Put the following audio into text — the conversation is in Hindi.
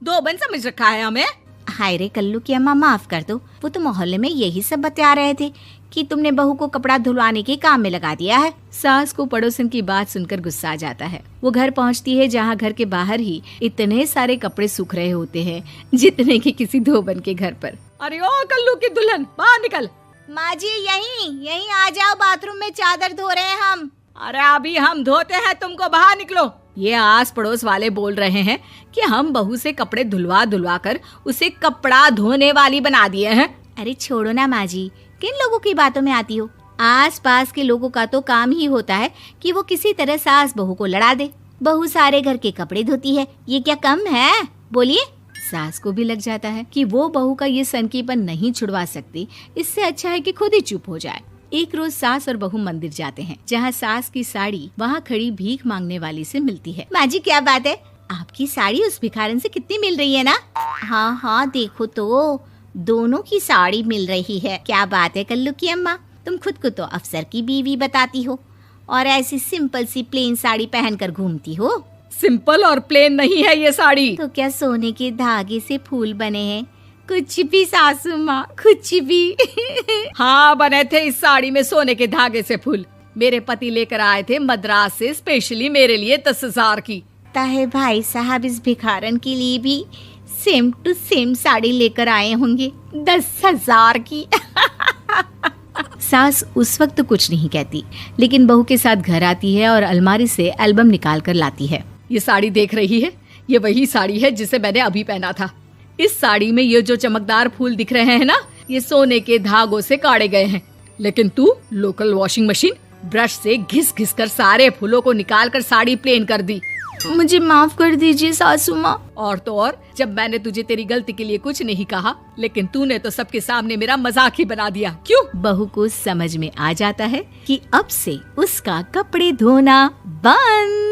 धोबन समझ रखा है हमें। हाय रे कल्लू की अम्मा, माफ कर दो, वो तो मोहल्ले में यही सब बता रहे थे कि तुमने बहू को कपड़ा धुलवाने के काम में लगा दिया है। सास को पड़ोसन की बात सुनकर गुस्सा आ जाता है। वो घर पहुंचती है जहां घर के बाहर ही इतने सारे कपड़े सूख रहे होते हैं जितने कि किसी धोबन के घर पर। अरे ओ कल्लू की दुल्हन, बाहर निकल। माँ जी यहीं आ जाओ, बाथरूम में चादर धो रहे हैं हम। अरे अभी हम धोते हैं, तुमको बाहर निकलो। ये आस पड़ोस वाले बोल रहे हैं कि हम बहू से कपड़े धुलवा कर उसे कपड़ा धोने वाली बना दिए हैं। अरे छोड़ो ना माँ जी, किन लोगों की बातों में आती हो। आस पास के लोगों का तो काम ही होता है कि वो किसी तरह सास बहू को लड़ा दे। बहू सारे घर के कपड़े धोती है, ये क्या कम है? बोलिए। सास को भी लग जाता है कि वो बहू का ये सनकीपन नहीं छुड़वा सकती, इससे अच्छा है कि खुद ही चुप हो जाए। एक रोज सास और बहू मंदिर जाते हैं, जहाँ सास की साड़ी वहाँ खड़ी भीख मांगने वाली से मिलती है। माँ जी क्या बात है, आपकी साड़ी उस भिखारन से कितनी मिल रही है ना? हाँ देखो तो दोनों की साड़ी मिल रही है। क्या बात है कल्लू की अम्मा, तुम खुद को तो अफसर की बीवी बताती हो और ऐसी सिंपल सी प्लेन साड़ी पहनकर घूमती हो। सिंपल और प्लेन नहीं है ये साड़ी। तो क्या सोने के धागे से फूल बने हैं? कुछ भी सासू माँ, कुछ भी। हाँ बने थे इस साड़ी में सोने के धागे से फूल। मेरे पति लेकर आए थे मद्रास से स्पेशली मेरे लिए 10,000 की। ताहे भाई साहब इस भिखारन के लिए भी सेम टू सेम साड़ी लेकर आए होंगे 10,000 की। सास उस वक्त कुछ नहीं कहती, लेकिन बहू के साथ घर आती है और अलमारी से एल्बम निकाल कर लाती है। ये साड़ी देख रही है, ये वही साड़ी है जिसे मैंने अभी पहना था। इस साड़ी में ये जो चमकदार फूल दिख रहे हैं ना, ये सोने के धागों से काढ़े गए हैं। लेकिन तू लोकल वॉशिंग मशीन ब्रश से घिस घिस कर सारे फूलों को निकाल कर साड़ी प्लेन कर दी। मुझे माफ कर दीजिए सासू माँ। और तो और, जब मैंने तुझे तेरी गलती के लिए कुछ नहीं कहा, लेकिन तूने तो सबके सामने मेरा मजाक ही बना दिया। क्यों? बहू को समझ में आ जाता है कि अब से उसका कपड़े धोना बंद।